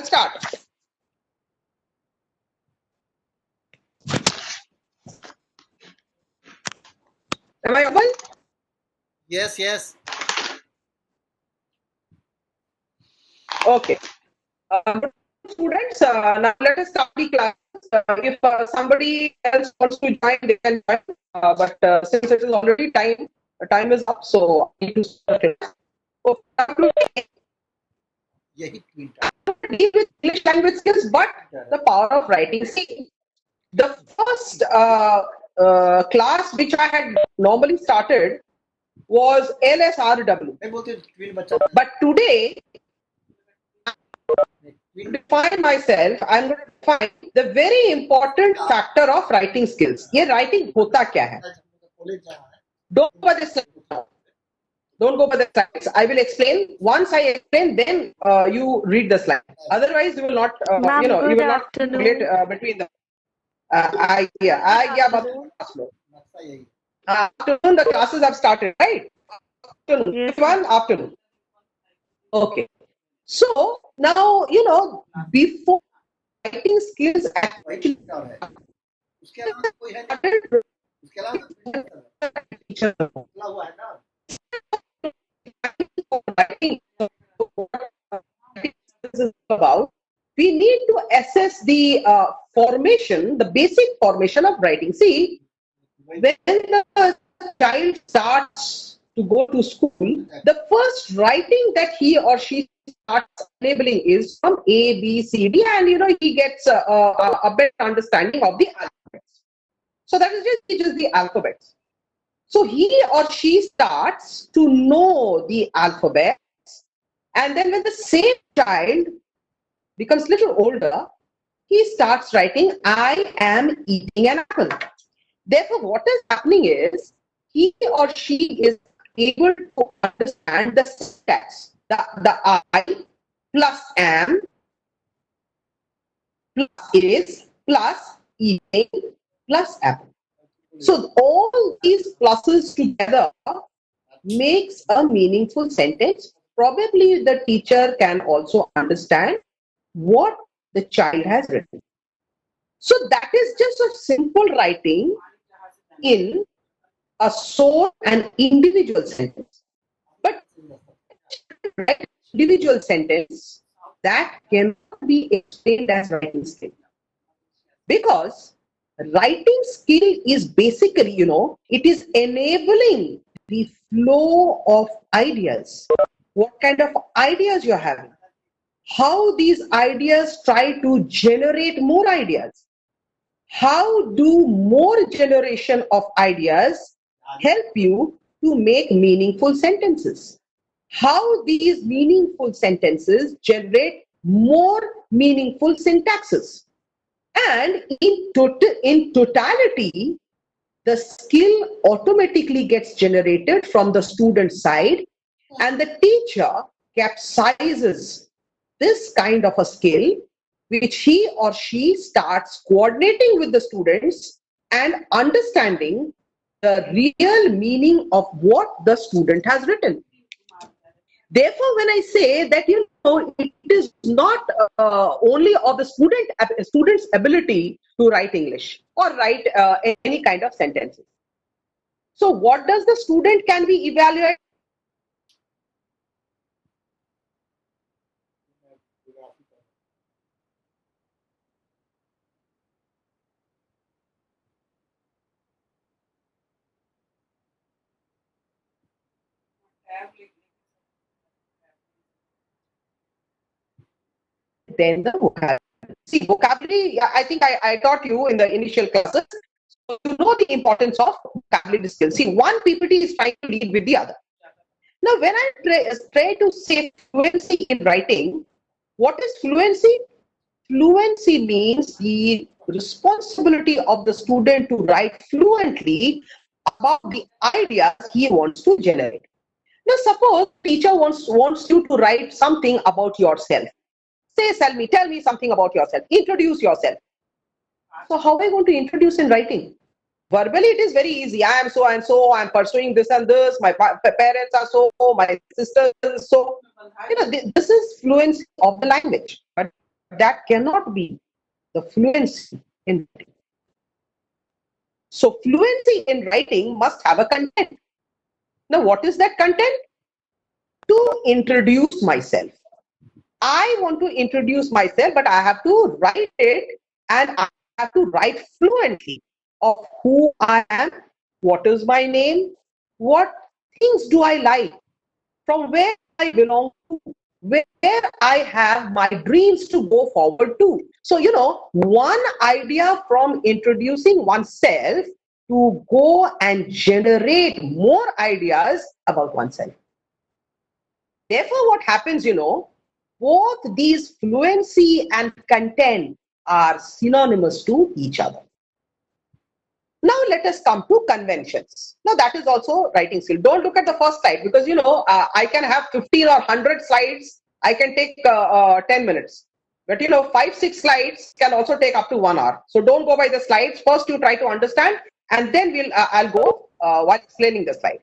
I'll start. Am I audible? Yes, yes. Okay. Good students, now let us start the class. If somebody else wants to join, they can join. But since it is already time is up, so I need to start it. Okay. यही tweet Deal with English language skills, but the power of writing. See, the first class which I had normally started was LSRW. मैं बोलते tweet बच्चा But today, to tweet define myself, I'm going to define the very important factor of writing skills. ये writing होता क्या है? College जा रहा है Don't go by the slides. Don't go by the slides. I will explain. Once I explain, then you read the slides. Otherwise, you will not, Ma'am, you good will not afternoon. relate between them. Afternoon. नक्शा यही Afternoon, the classes have started, right? Afternoon. Yes, One afternoon. Okay. So now, before writing skills actually और है उसके अलावा कोई है नहीं उसके अलावा कोई नहीं कर रहा खुला हुआ है ना about, we need to assess the formation, the basic formation of writing. See, when the child starts to go to school, the first writing that he or she starts enabling is from A, B, C, D, and he gets a better understanding of the alphabets. So that is just the alphabets. So he or she starts to know the alphabets, and then when the same child becomes little older, he starts writing, I am eating an apple. Therefore, what is happening is he or she is able to understand the syntax, the I plus am plus is plus eating plus apple. So all these pluses together makes a meaningful sentence. Probably the teacher can also understand what the child has written. So that is just a simple writing in a sole and individual sentence. But individual sentence that cannot be explained as writing skill. Because writing skill is basically, it is enabling the flow of ideas. What kind of ideas you're having? How these ideas try to generate more ideas? How do more generation of ideas help you to make meaningful sentences? How these meaningful sentences generate more meaningful syntaxes? And in totality, the skill automatically gets generated from the student side, and the teacher capsizes this kind of a skill, which he or she starts coordinating with the students and understanding the real meaning of what the student has written. Therefore, when I say that, it is not only of the student's ability to write English or write any kind of sentences. So what does the student can be evaluated? Then the vocabulary. See, vocabulary, I think I taught you in the initial classes. So you know the importance of vocabulary skills. See, one PPT is trying to lead with the other. Now, when I try to say fluency in writing, what is fluency? Fluency means the responsibility of the student to write fluently about the ideas he wants to generate. Now, suppose teacher wants you to write something about yourself. Say, tell me something about yourself. Introduce yourself. So how are you going to introduce in writing? Verbally, it is very easy. I am so and so. I am pursuing this and this. My parents are so. My sister is so. This is fluency of the language. But that cannot be the fluency in writing. So fluency in writing must have a content. Now, what is that content? To introduce myself. I want to introduce myself, but I have to write it, and I have to write fluently of who I am, what is my name, what things do I like, from where I belong to, where I have my dreams to go forward to. So, one idea from introducing oneself to go and generate more ideas about oneself. Therefore, what happens, both these fluency and content are synonymous to each other. Now let us come to conventions. Now that is also writing skill. Don't look at the first slide, because I can have 15 or 100 slides. I can take 10 minutes. But 5-6 slides can also take up to 1 hour. So don't go by the slides. First you try to understand, and then I'll go while explaining the slide.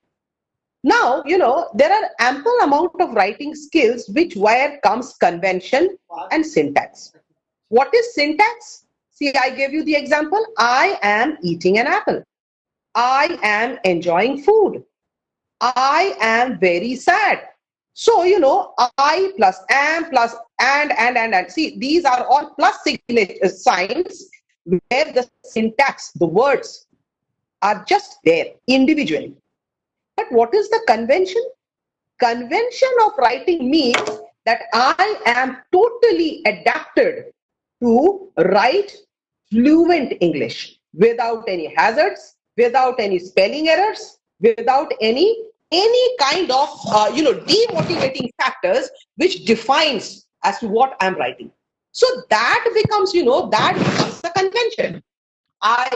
Now, there are ample amount of writing skills where comes convention and syntax. What is syntax? See, I gave you the example. I am eating an apple. I am enjoying food. I am very sad. So, I plus am plus and. See, these are all plus signs where the syntax, the words are just there individually. But what is the convention? Convention of writing means that I am totally adapted to write fluent English without any hazards, without any spelling errors, without any kind of demotivating factors which defines as to what I'm writing. So that becomes the convention. I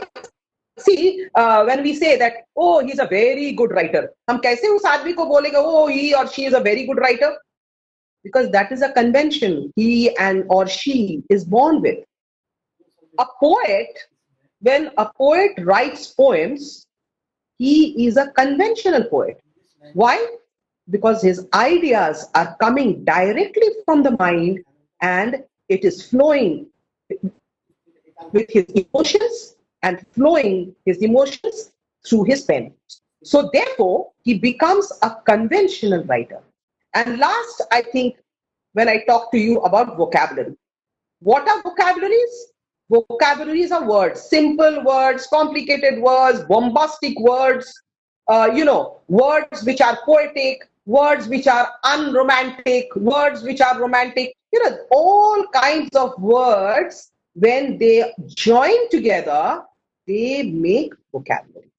see, when we say that, oh, he's a very good writer, हम कैसे उस आदमी को बोलेंगे, oh, he or she is a very good writer? Because that is a convention he and or she is born with. A poet, when a poet writes poems, he is a conventional poet. Why? Because his ideas are coming directly from the mind, and it is flowing with his emotions and flowing his emotions through his pen. So therefore, he becomes a conventional writer. And last, I think, when I talk to you about vocabulary. What are vocabularies? Vocabularies are words, simple words, complicated words, bombastic words, words which are poetic, words which are unromantic, words which are romantic, all kinds of words. When they join together, they make vocabulary.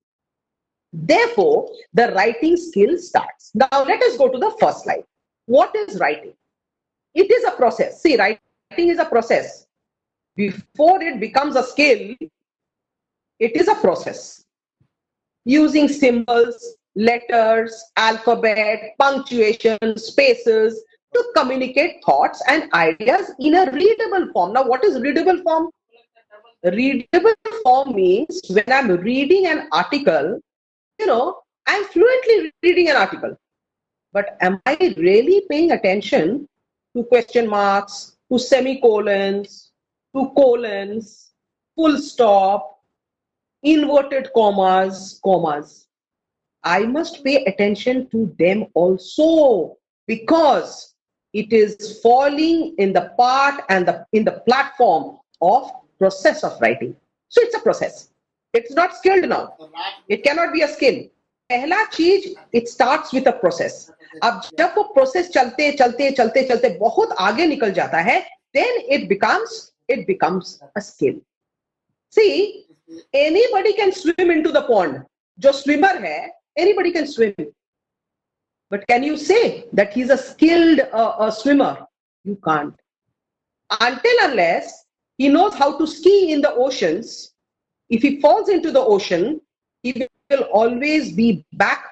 Therefore, the writing skill starts. Now, let us go to the first slide. What is writing? It is a process. See, writing is a process. Before it becomes a skill, it is a process. Using symbols, letters, alphabet, punctuation, spaces to communicate thoughts and ideas in a readable form. Now, what is readable form? Readable form means when I'm reading an article, I'm fluently reading an article. But am I really paying attention to question marks, to semicolons, to colons, full stop, inverted commas? I must pay attention to them also, because it is falling in the part and in the platform of process of writing. So it's a process. It's not skilled now. It cannot be a skill. पहला चीज, it starts with a process. अब जब वो process चलते बहुत आगे निकल जाता है, then it becomes a skill. See, anybody can swim into the pond. जो swimmer है, anybody can swim. But can you say that he's a skilled swimmer? You can't. Until unless he knows how to ski in the oceans, if he falls into the ocean, he will always be back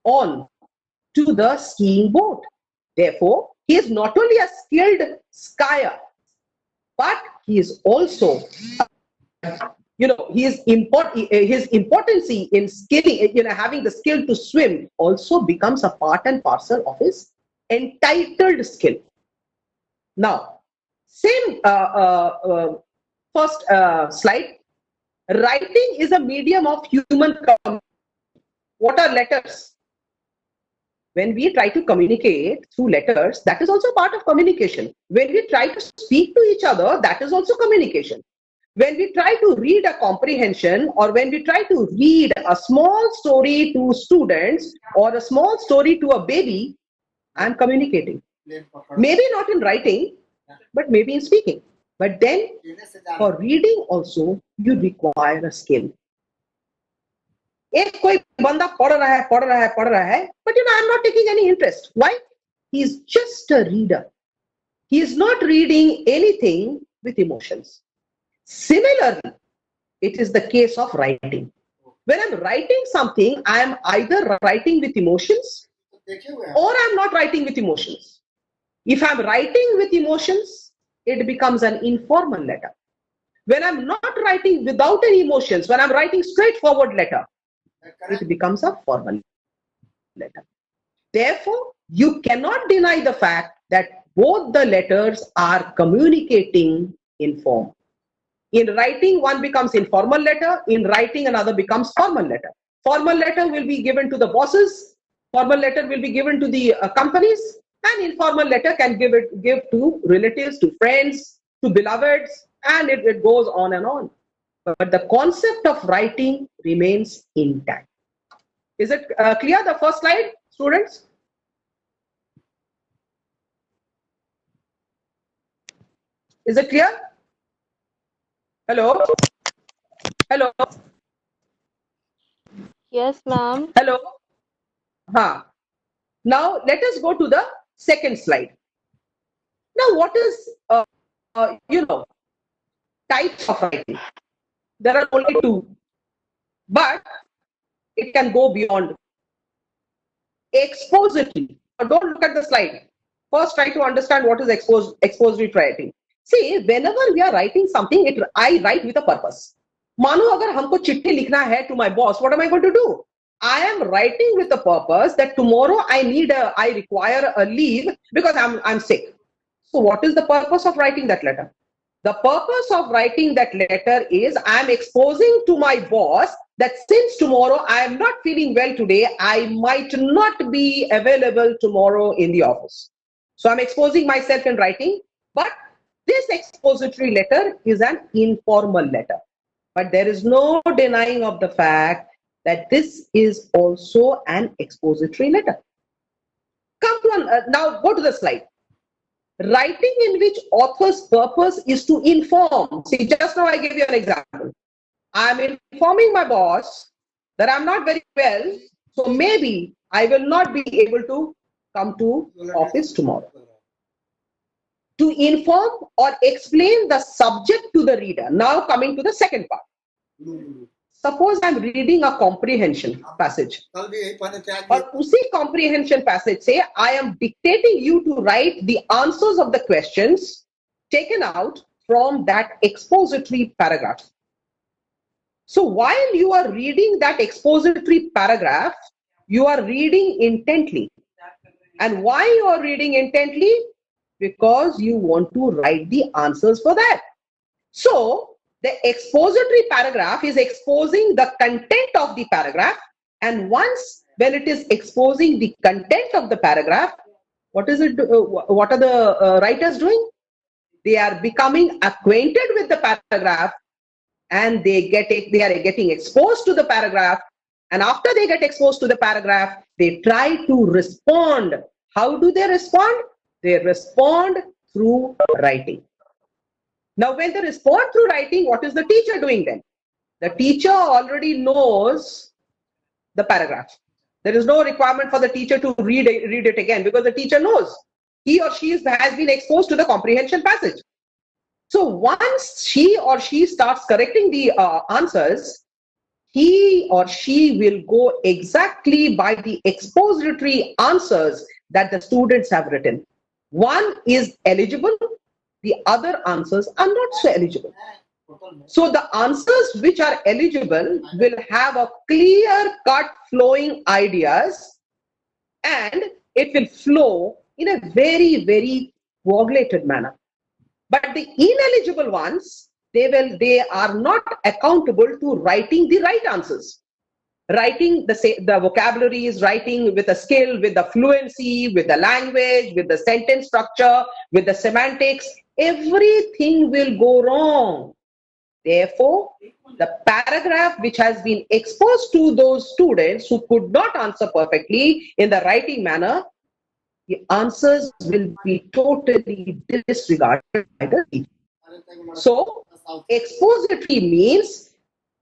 on to the skiing boat. Therefore, he is not only a skilled skier, but he is also, his importance in skilling, having the skill to swim also becomes a part and parcel of his entitled skill. Now, Same first slide. Writing is a medium of human communication. What are letters? When we try to communicate through letters, that is also part of communication. When we try to speak to each other, that is also communication. When we try to read a comprehension, or when we try to read a small story to students or a small story to a baby, I am communicating. Maybe not in writing, but maybe in speaking. But then for reading also, you require a skill. एक कोई बंदा पढ़ रहा है, but I'm not taking any interest. Why? He's just a reader. He is not reading anything with emotions. Similarly, it is the case of writing. When I'm writing something, I am either writing with emotions or I'm not writing with emotions. If I'm writing with emotions, it becomes an informal letter. When I'm not writing without any emotions, when I'm writing straightforward letter, it becomes a formal letter. Therefore, you cannot deny the fact that both the letters are communicating in form. In writing, one becomes informal letter. In writing, another becomes formal letter. Formal letter will be given to the bosses. Formal letter will be given to the companies. And informal letter can give to relatives, to friends, to beloveds, and it goes on and on. But the concept of writing remains intact. Is it clear, the first slide, students? Is it clear? Hello? Hello? Yes, ma'am. Hello? Now, let us go to the second slide. Now, what is, types of writing? There are only two, but it can go beyond. Expository. Don't look at the slide. First, try to understand what is expository writing. See, whenever we are writing something, I write with a purpose. मानो अगर हमको चिट्ठी लिखना है to my boss, what am I going to do? I am writing with the purpose that tomorrow I require a leave because I'm sick. So what is the purpose of writing that letter? The purpose of writing that letter is I'm exposing to my boss that since tomorrow I am not feeling well today, I might not be available tomorrow in the office. So I'm exposing myself in writing, but this expository letter is an informal letter. But there is no denying of the fact that this is also an expository letter. Come to now go to the slide. Writing in which author's purpose is to inform. See, just now I gave you an example. I'm informing my boss that I'm not very well, so maybe I will not be able to come to office tomorrow. To inform or explain the subject to the reader. Now coming to the second part. Suppose I'm reading a comprehension passage. और उसी comprehension passage से I am dictating you to write the answers of the questions taken out from that expository paragraph. So while you are reading that expository paragraph, you are reading intently. And why you are reading intently? Because you want to write the answers for that. So the expository paragraph is exposing the content of the paragraph, and once when it is exposing the content of the paragraph, what is it? What are the writers doing? They are becoming acquainted with the paragraph, and they are getting exposed to the paragraph. And after they get exposed to the paragraph, they try to respond. How do they respond? They respond through writing. Now, when they respond through writing, what is the teacher doing then? The teacher already knows the paragraph. There is no requirement for the teacher to read it again because the teacher knows. He or she has been exposed to the comprehension passage. So once he or she starts correcting the answers, he or she will go exactly by the expository answers that the students have written. One is eligible. The other answers are not so eligible. So the answers which are eligible will have a clear-cut flowing ideas, and it will flow in a very, very coagulated manner. But the ineligible ones, they are not accountable to writing the right answers. Writing the vocabularies, writing with a skill, with the fluency, with the language, with the sentence structure, with the semantics, everything will go wrong. Therefore, the paragraph which has been exposed to those students who could not answer perfectly in the writing manner, the answers will be totally disregarded by the teacher. So, expository means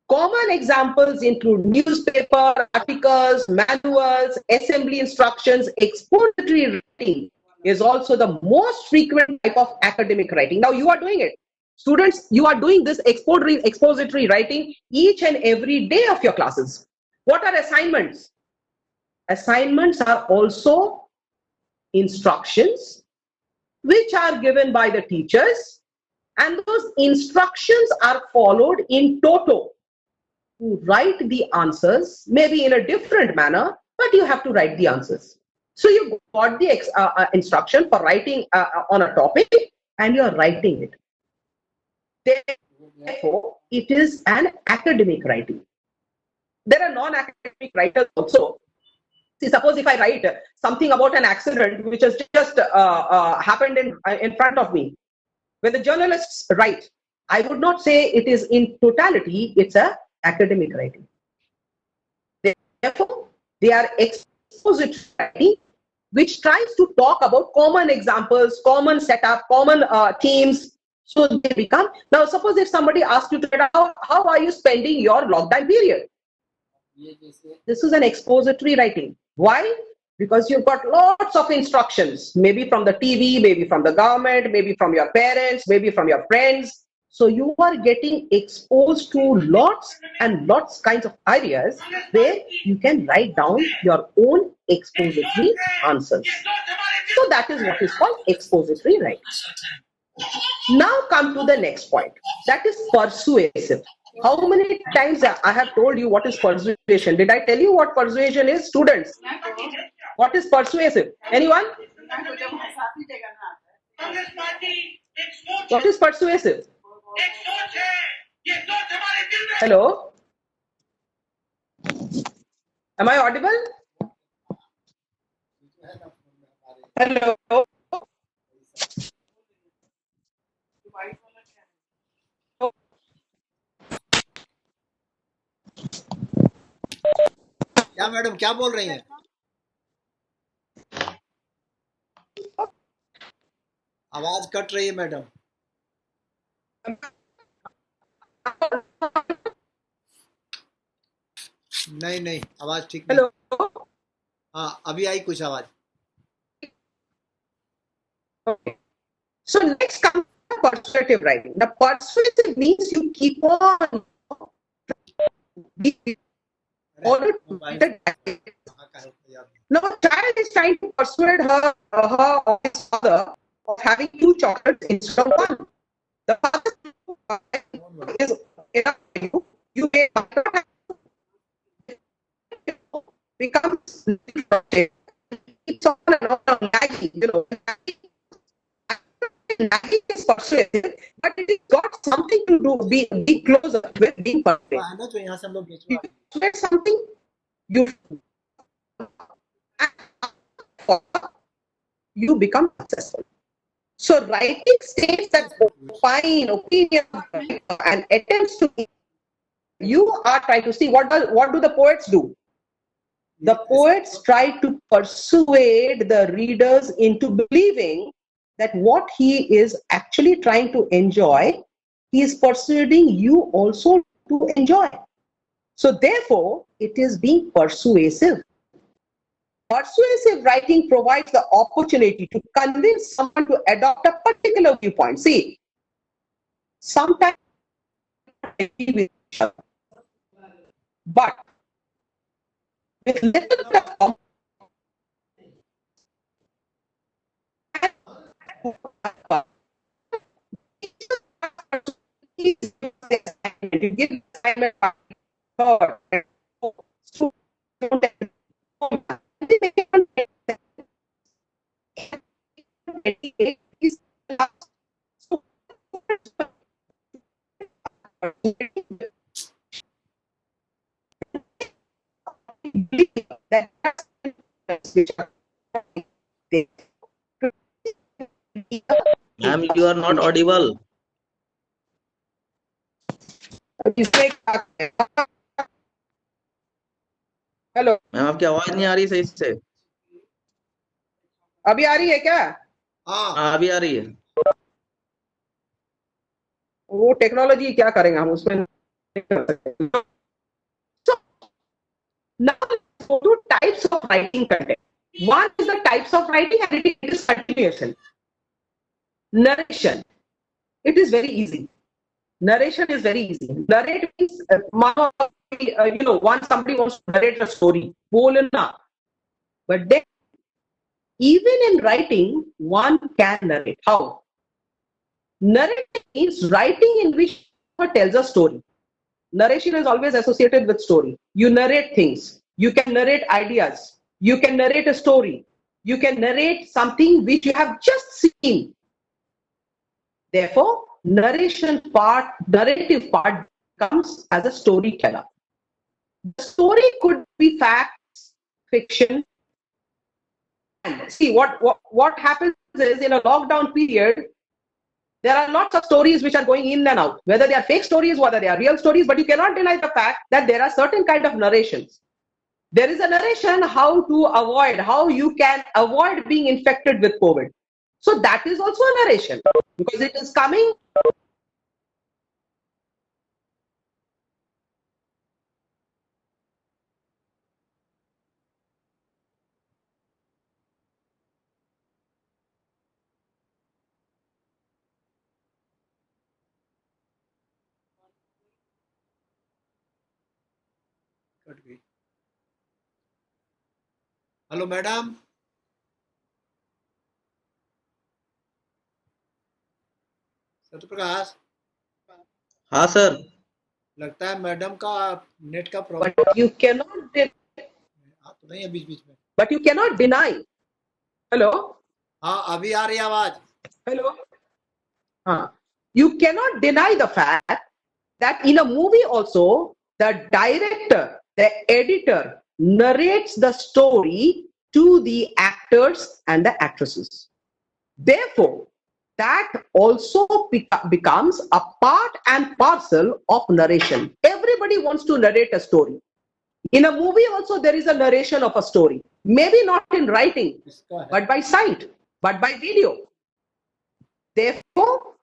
common examples include newspaper, articles, manuals, assembly instructions. Expository writing is also the most frequent type of academic writing. Now you are doing it. Students, you are doing this expository writing each and every day of your classes. What are assignments? Assignments are also instructions which are given by the teachers, and those instructions are followed in toto. To write the answers, maybe in a different manner, but you have to write the answers. So you got the instruction for writing on a topic, and you are writing it. Therefore, it is an academic writing. There are non-academic writers also. See, suppose if I write something about an accident which has just happened in front of me, when the journalists write, I would not say it is in totality, it's a academic writing. Therefore, they are expository writing, which tries to talk about common examples, common setup, common themes. So they become, now suppose if somebody asks you to how are you spending your lockdown period? This is an expository writing. Why? Because you've got lots of instructions, maybe from the TV, maybe from the government, maybe from your parents, maybe from your friends. So you are getting exposed to lots and lots kinds of ideas where you can write down your own expository answers. So that is what is called expository writing. Now come to the next point. That is persuasive. How many times I have told you what is persuasion? Did I tell you what persuasion is, students? What is persuasive? Anyone? What is persuasive? Hello? Am I audible? Hello? क्या madam क्या बोल रही हैं? आवाज cut रही है madam. नहीं नहीं आवाज ठीक नहीं. Hello? हाँ अभी आई कुछ आवाज. Okay. So next comes persuasive writing. The persuasive means you keep on now a child is trying to persuade her or his father of having 2 chocolates instead of 1. The father is enough for you. You may becomes keeps on and on nagging, nagging is persuasive, but it has got something to do be closer with being persuasive. है ना जो यहाँ से हम लोग बेचवा. Persuade something you become successful. So writing states that opine, opinion, and attempts to. You are trying to see what do the poets do? The poets try to persuade the readers into believing that what he is actually trying to enjoy, he is persuading you also to enjoy. So therefore, it is being persuasive. Persuasive writing provides the opportunity to convince someone to adopt a particular viewpoint. See, sometimes but with little bit of you give assignment Ma'am, you are not audible. Hello, ma'am आपकी आवाज नहीं आ रही सही से। अभी आ रही है क्या? हाँ हाँ अभी आ रही है। वो टेक्नोलॉजी क्या करेंगे हम उसमें नहीं कर सकते। So now let's go to types of writing content. One is the types of writing and it is continuation. Narration. It is very easy. Narration is very easy. Narrate means, once somebody wants to narrate a story, bolna. But then, even in writing, one can narrate. How? Narrating means writing in which one tells a story. Narration is always associated with story. You narrate things. You can narrate ideas. You can narrate a story. You can narrate something which you have just seen. Therefore, narrative part comes as a storyteller. The story could be facts, fiction. And see what happens is in a lockdown period, there are lots of stories which are going in and out, whether they are fake stories, whether they are real stories, but you cannot deny the fact that there are certain kind of narrations. There is a narration how you can avoid being infected with COVID. So that is also a narration because it is coming. Cut गई। Hello madam, Satyaprakash, हाँ sir. लगता है madam का net का problem. But you cannot तो नहीं है बीच बीच में। but you cannot deny. Hello? हाँ अभी आ रही है आवाज। Hello? You cannot deny the fact that in a movie also, the director, the editor narrates the story to the actors and the actresses. Therefore, that also becomes a part and parcel of narration. Everybody wants to narrate a story. In a movie also, there is a narration of a story. Maybe not in writing, but by sight, but by video. Therefore,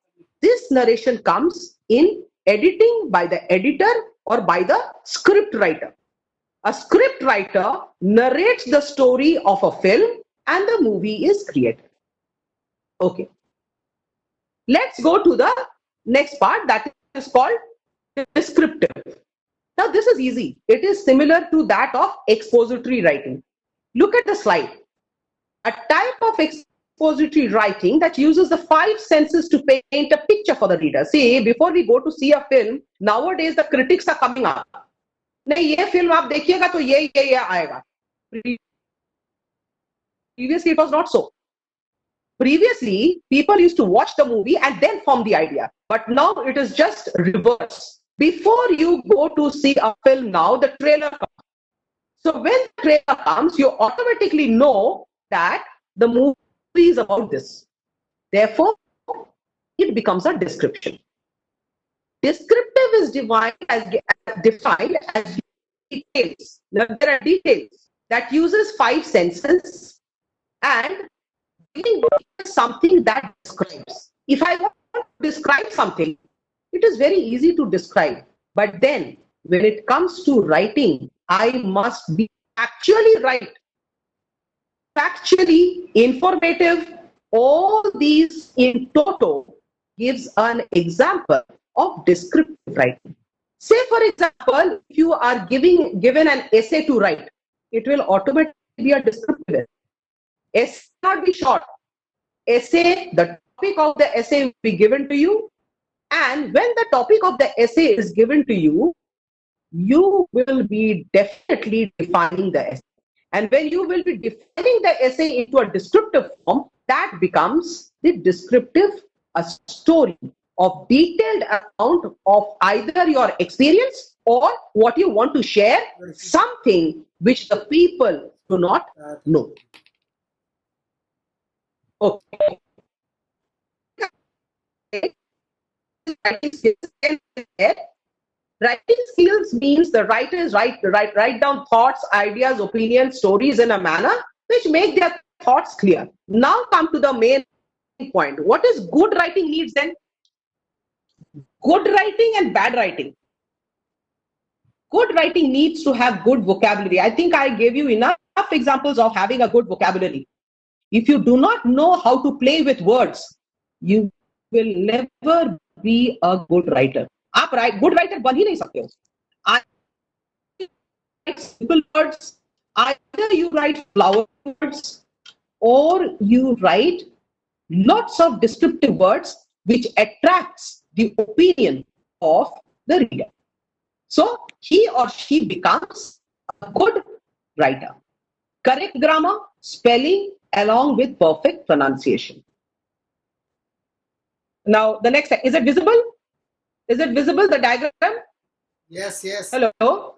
this narration comes in editing by the editor or by the script writer. A script writer narrates the story of a film and the movie is created. Okay. Let's go to the next part that is called descriptive. Now, this is easy. It is similar to that of expository writing. Look at the slide. A type of expository writing that uses the 5 senses to paint a picture for the reader. See, before we go to see a film, nowadays the critics are coming up. नहीं ये film आप देखिएगा तो ये आएगा. Previously, it was not so. Previously, people used to watch the movie and then form the idea. But now it is just reverse. Before you go to see a film now, the trailer comes. So when the trailer comes, you automatically know that the movie is about this. Therefore, it becomes a description. Descriptive is defined as details. Now, there are details that uses 5 senses and something that describes. If I want to describe something, it is very easy to describe. But then, when it comes to writing, I must be actually right, factually informative. All these in toto gives an example of descriptive writing. Say, for example, if you are given an essay to write, it will automatically be a descriptive. Essay not be short. Essay, the topic of the essay will be given to you, and when the topic of the essay is given to you, you will be definitely defining the essay. And when you will be defining the essay into a descriptive form, that becomes the descriptive, a story of detailed account of either your experience or what you want to share, something which the people do not know. Okay. Writing skills. Writing skills means the writers write down thoughts, ideas, opinions, stories in a manner which make their thoughts clear. Now come to the main point. What is good writing needs then? Good writing and bad writing. Good writing needs to have good vocabulary. I think I gave you enough examples of having a good vocabulary. If you do not know how to play with words, you will never be a good writer. आप good writer बन ही नहीं सकते हो. Simple words. Either you write flower words or you write lots of descriptive words which attracts the opinion of the reader. So he or she becomes a good writer. Correct grammar, spelling, along with perfect pronunciation. Now the next, is it visible? Is it visible, the diagram? Yes, yes. Hello?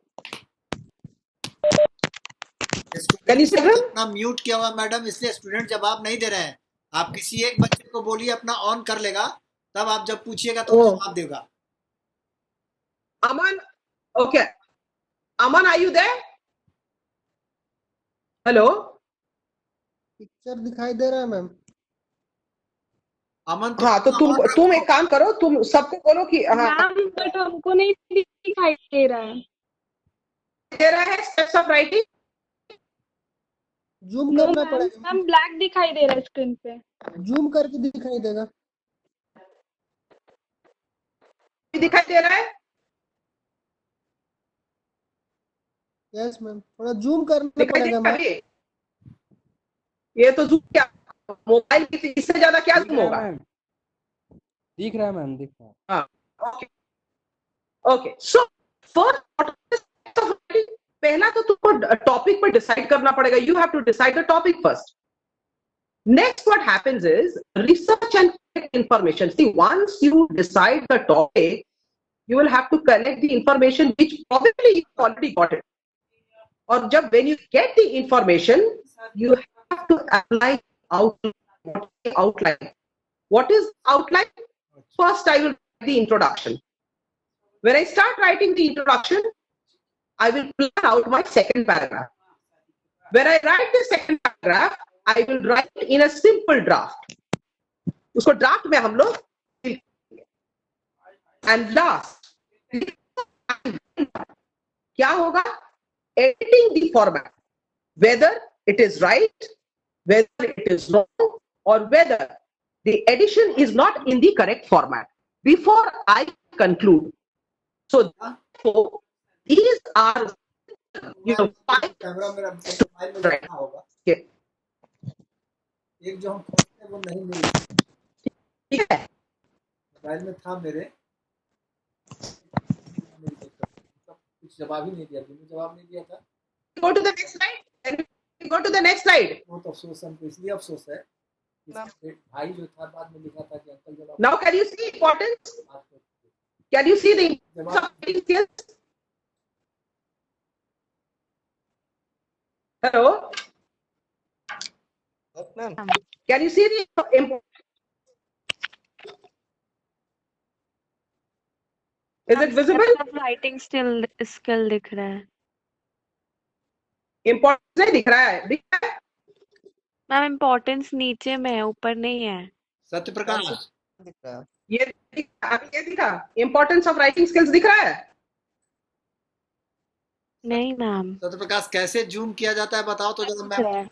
Can you see them? अपना mute किया हुआ madam, इसलिए student जवाब नहीं दे रहे हैं. आप किसी एक बच्चे को बोलिए अपना ऑन कर लेगा, तब आप जब पूछिएगा तो जवाब देगा. Aman, okay. Aman, are you there? Hello? Picture दिखाई दे रहा है मैम. अमन हाँ, तो तुम एक काम करो, तुम सबको बोलो कि हाँ मैम बट हमको नहीं दिखाई दे रहा है. दे रहा है स्टेप्स ऑफ राइटिंग. जूम करना पड़ेगा. मैम ब्लैक दिखाई दे रहा है स्क्रीन पे. जूम करके दिखाई देगा. दिखाई दे रहा है. यस मैम, थोड़ा जूम करना दिखाई पड़ेगा दे मैम. ये तो जूम क्या, मोबाइल की इससे ज्यादा क्या जूम होगा. दिख रहा है मैम, दिख रहा है. हाँ, ओके ओके. सो फर्स्ट पहला तो तुमको टॉपिक पर डिसाइड करना पड़ेगा. You have to decide the topic first. Next, what happens is research and collect information. See, once you decide the topic, you will have to collect the information which probably you already got it. Or जब when you get the information, you have to apply outline. What is outline? First, I will write the introduction. When I start writing the introduction, I will plan out my second paragraph. When I write the second paragraph, I will write in a simple draft. उसको draft में हम लोग and last क्या होगा? Editing the format, whether it is right, whether it is wrong, or whether the edition is not in the correct format before I conclude. So these are, you know, five. Camera मेरा mobile में देखना होगा. Okay. एक जो हम खोलते हैं वो नहीं मिल रहा. ठीक है. मोबाइल में था मेरे, कुछ जवाब ही नहीं दिया. तुमने जवाब नहीं दिया था. Go to the next slide. And go to the next slide. बहुत अफसोस, हमको इसलिए अफसोस है. भाई जो था बाद में लिखा था कि अंकल जवाब. Now can you see importance? Can you see the importance of writing skills? Hello? Yes ma'am. Can you see the importance? Is it visible? Writing skill दिख रहा है. Importance नहीं दिख रहा है. दिख रहा है? मैम इम्पोर्टेंस नीचे में है, ऊपर नहीं है. सत्य प्रकाश, दिख रहा है. ये दिखा. Importance of writing skills दिख रहा है? नहीं मैम. सत्य प्रकाश कैसे जूम किया जाता है बताओ तो जरा. मैम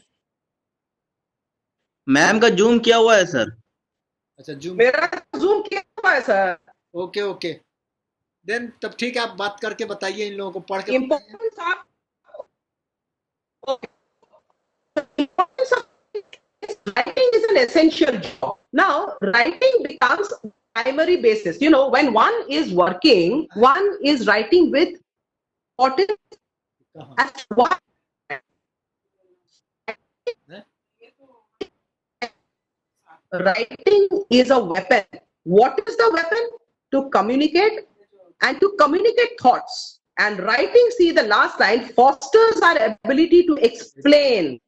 मैम का जूम किया हुआ है सर. अच्छा जूम. मेरा जूम किया हुआ है सर. ओके ओके, देन तब ठीक है, आप बात करके बताइए इन लोगों को पढ़ के. Importance of writing is an essential job. Now, writing becomes primary basis. You know, when one is working, one is writing with importance as one. Writing is a weapon What is the weapon? To communicate and to communicate thoughts. And writing, see the last line, fosters our ability to explain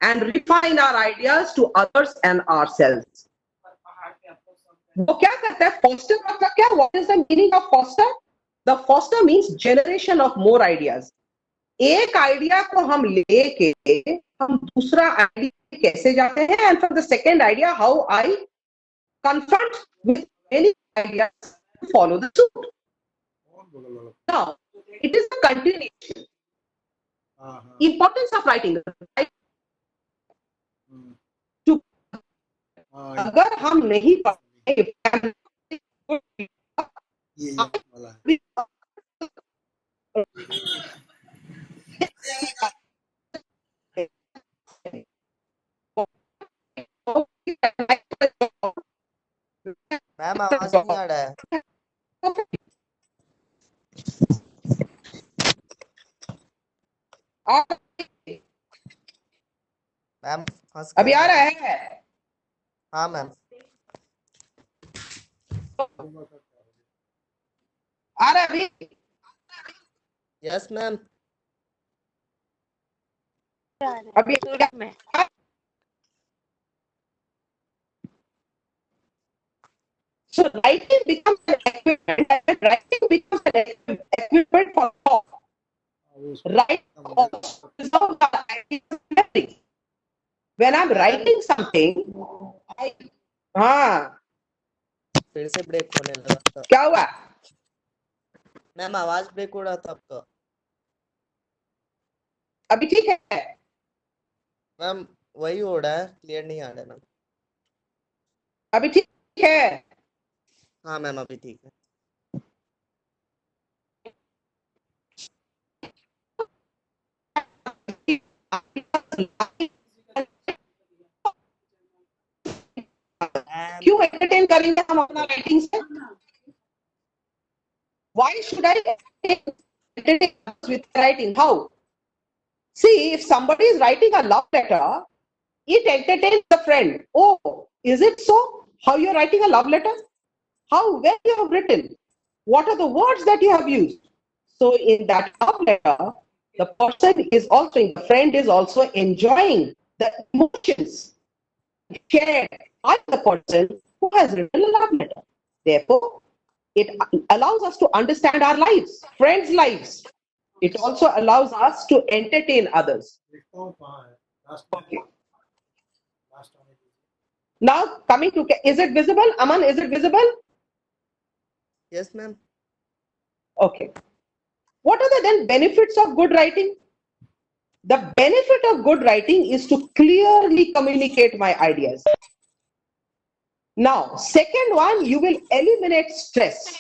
and refine our ideas to others and ourselves. वो क्या करता है? Foster मतलब क्या? What is the meaning of foster? The foster means generation of more ideas. एक idea को हम लेके हम दूसरा आइडिया कैसे जाते हैं, and for the second idea how I confront with many ideas to follow the suit. Now it is the continuation. Importance of writing. To अगर हम नहीं पढ़े ये वाला है। मैम आवाज नहीं आ रहा है। मैम फंस अभी गया। आ रहा है? हाँ मैम। आ रहा है अभी? Yes ma'am. अभी सुर में So writing becomes an equipment. And writing becomes an equipment for thought. Writing also preserves our ideas and memory. When I'm writing something, हाँ फिर से ब्रेक होने लगा था क्या हुआ? मैम, आवाज ब्रेक हो रहा था आपका। अभी ठीक है? मैम वही हो रहा है, क्लियर नहीं आ रहा है मैम। अभी ठीक है? हाँ मैम अभी ठीक है। क्यों एंटरटेन करेंगे हम अपना राइटिंग से? Why should I entertain with writing? How? See, if somebody is writing a love letter, it entertains the friend. Oh, is it so? How you are writing a love letter? How well you have written? What are the words that you have used? So in that love letter, the person is also, the friend is also enjoying the emotions shared by the person who has written a love letter. Therefore, it allows us to understand our lives, friends' lives. It also allows us to entertain others. Okay. Now coming to, is it visible? Aman, is it visible? Yes ma'am. Okay. What are the then benefits of good writing? The benefit of good writing is to clearly communicate my ideas. Now, second one, you will eliminate stress.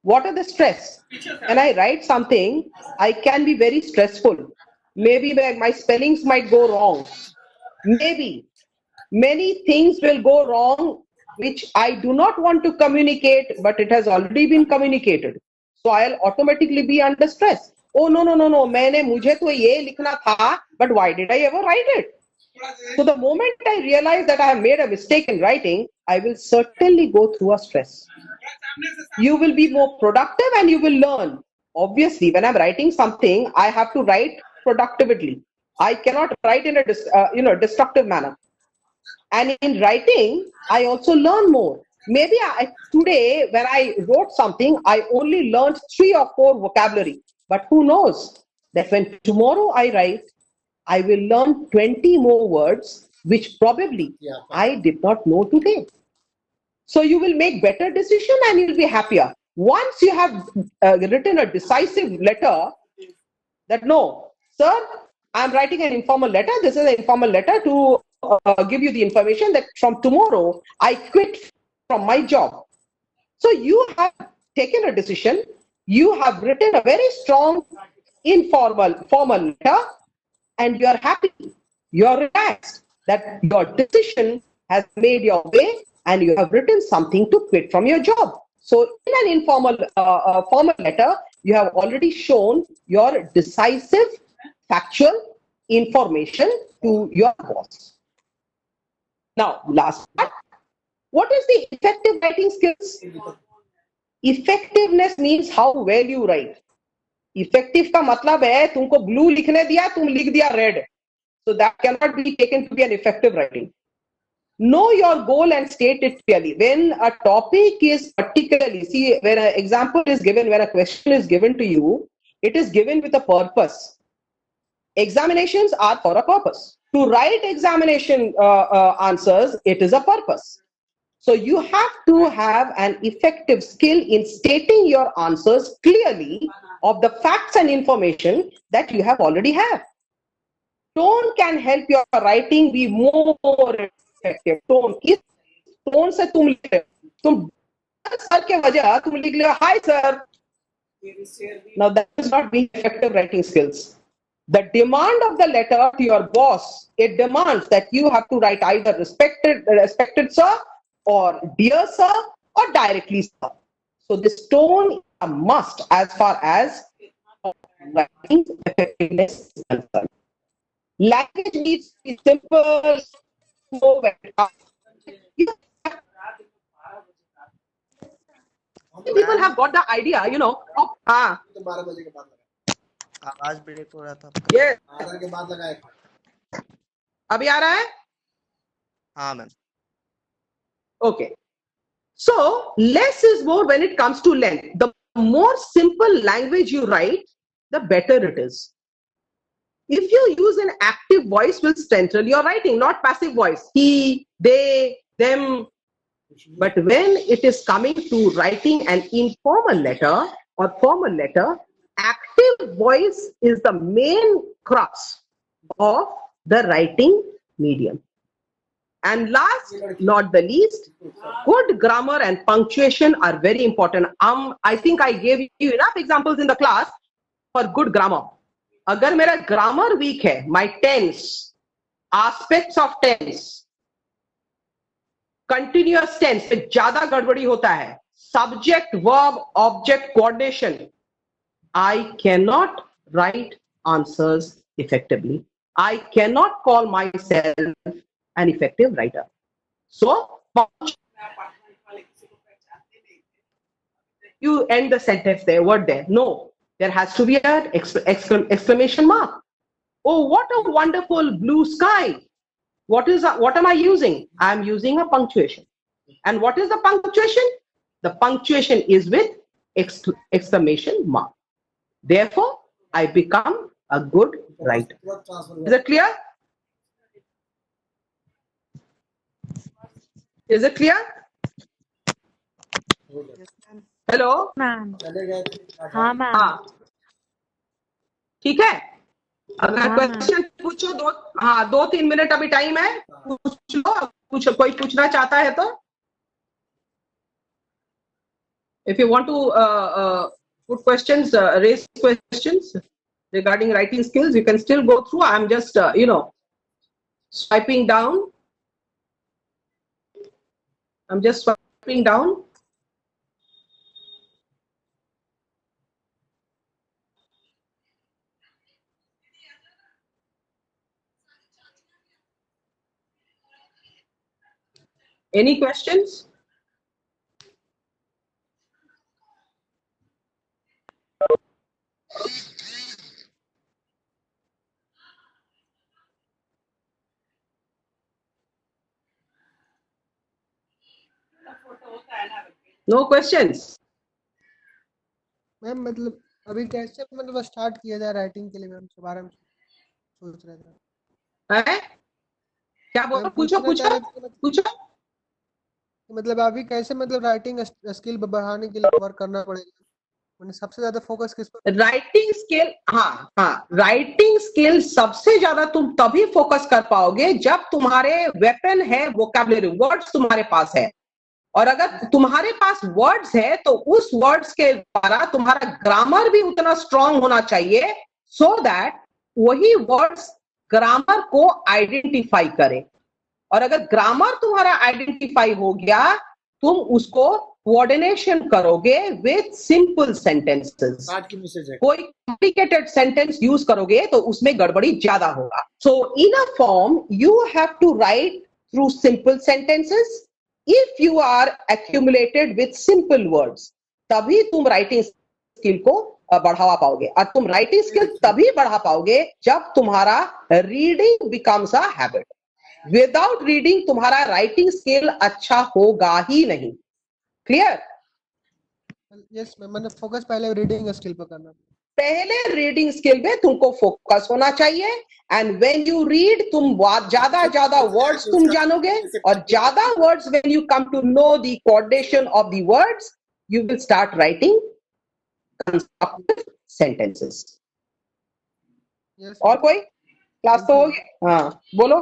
What are the stress? When I write something, I can be very stressful. Maybe my spellings might go wrong. Maybe many things will go wrong, which I do not want to communicate, but it has already been communicated. So I'll automatically be under stress. Oh, no, मुझे तो ये लिखना था, but why did I ever write it? So the moment I realize that I have made a mistake in writing, I will certainly go through a stress. You will be more productive and you will learn. Obviously, when I'm writing something, I have to write productively. I cannot write in a destructive manner. And in writing, I also learn more. Maybe today, when I wrote something, I only learned 3 or 4 vocabulary. But who knows that when tomorrow I write, I will learn 20 more words, which probably I did not know today. So you will make better decision and you'll be happier. Once you have written a decisive letter that, no, sir, I'm writing an informal letter. This is an informal letter to give you the information that from tomorrow I quit from my job. So you have taken a decision. You have written a very strong, formal letter, and you are happy. You are relaxed that your decision has made your way, and you have written something to quit from your job. So in an informal, formal letter, you have already shown your decisive, factual information to your boss. Now, last part, What is the effective writing skills? Effectiveness means how well you write. Effective का मतलब है तुमको blue लिखने दिया, तुम लिख दिया red. So that cannot be taken to be an effective writing. Know your goal and state it clearly. When a topic is particularly, see, when an example is given, when a question is given to you, it is given with a purpose. Examinations are for a purpose. To write examination answers, it is a purpose. So you have to have an effective skill in stating your answers clearly of the facts and information that you have already have. Tone can help your writing be more effective. Tone, इस tone से तुम लिख रहे हो, तुम sir के वजह तुम लिख लिया hi sir. Now that is not being effective writing skills. The demand of the letter to your boss, it demands that you have to write either respected sir, or dear sir, or directly sir. So this tone is a must as far as writing effectiveness is concerned. Language needs to be simple, slow, people have got the idea, you know. Of, तो 12 बजे के बाद आवाज break हो रहा था आपका। ये 12 के बाद लगाए। अभी आ रहा है? हाँ ma'am. Okay. So less is more when it comes to length. The more simple language you write, the better it is. If you use an active voice, will strengthen your writing, not passive voice. He, they, them. But when it is coming to writing an informal letter or formal letter, active voice is the main crux of the writing medium. And last, not the least, good grammar and punctuation are very important. I think I gave you enough examples in the class for good grammar. अगर मेरा grammar weak है, my tense, aspects of tense, continuous tense पे ज्यादा गड़बड़ी होता है, subject, verb, object coordination, I cannot write answers effectively. I cannot call myself an effective writer. So you end the sentence there, word there. No, there has to be an exclamation mark. Oh, what a wonderful blue sky. What am I using? I am using a punctuation. And what is the punctuation? The punctuation is with exclamation mark. Therefore, I become a good writer. Is it clear? Is it clear? Hello? Ma'am चले गए थे। हाँ ma'am हाँ ठीक है अगर हाँ, question पूछो 2-3 मिनट अभी टाइम है पूछ लो कोई पूछना चाहता है तो if you want to put questions raise questions regarding writing skills you can still go through. I'm just swiping down. I'm just swiping down. Any questions? No questions? Ma'am मतलब अभी कैसे मतलब स्टार्ट किया जाए राइटिंग के लिए, ma'am के बारे में सोच रहे थे। है क्या बोलो मैम पूछो पूछना चाह पूछो रहे थे कि पूछो मतलब अभी कैसे मतलब राइटिंग स्किल बढ़ाने के लिए वर्क करना पड़ेगा, मैंने सबसे ज्यादा फोकस किस पर? राइटिंग स्किल हाँ राइटिंग स्किल सबसे ज्यादा तुम तभी फोकस कर पाओगे जब तुम्हारे वेपन है वोकैबुलरी, वर्ड्स तुम्हारे पास है। और अगर तुम्हारे पास वर्ड्स है तो उस वर्ड्स के द्वारा तुम्हारा ग्रामर भी उतना स्ट्रांग होना चाहिए सो दैट वही वर्ड्स ग्रामर को आइडेंटिफाई करे। और अगर ग्रामर तुम्हारा आइडेंटिफाई हो गया तुम उसको कोऑर्डिनेशन करोगे विथ सिंपल सेंटेंसेस। आज की मैसेज है कोई कॉम्प्लिकेटेड सेंटेंस यूज करोगे तो उसमें गड़बड़ी ज्यादा होगा। So in a form you have to write through simple sentences, if you are accumulated with simple words, तभी तुम राइटिंग स्किल को बढ़ावा पाओगे। और तुम राइटिंग स्किल तभी बढ़ा पाओगे जब तुम्हारा reading becomes a habit. Without reading तुम्हारा राइटिंग स्किल अच्छा होगा ही नहीं। क्लियर? यस मैम, मैंने फोकस पहले रीडिंग स्किल पे करना। पहले रीडिंग स्किल पे तुमको फोकस होना चाहिए। एंड व्हेन यू रीड, तुम ज्यादा वर्ड्स तुम जानोगे, और ज्यादा words, when you come to know the coordination of the words, you will start writing constructive sentences. Yes और कोई क्लास तो होगी? हाँ बोलो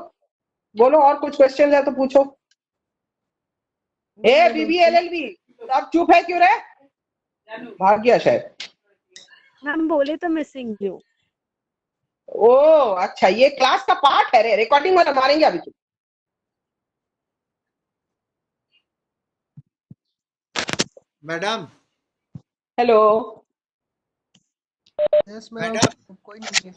बोलो, और कुछ क्वेश्चन है तो पूछो। ए BBLLB अब चुप है क्यों रे? भाग गया शायद। मैम बोले तो मिसिंग यू। ओ अच्छा, ये क्लास का पार्ट है रे, रिकॉर्डिंग वाला मारेंगे अभी। Madam hello yes ma'am, madam कोई नहीं है।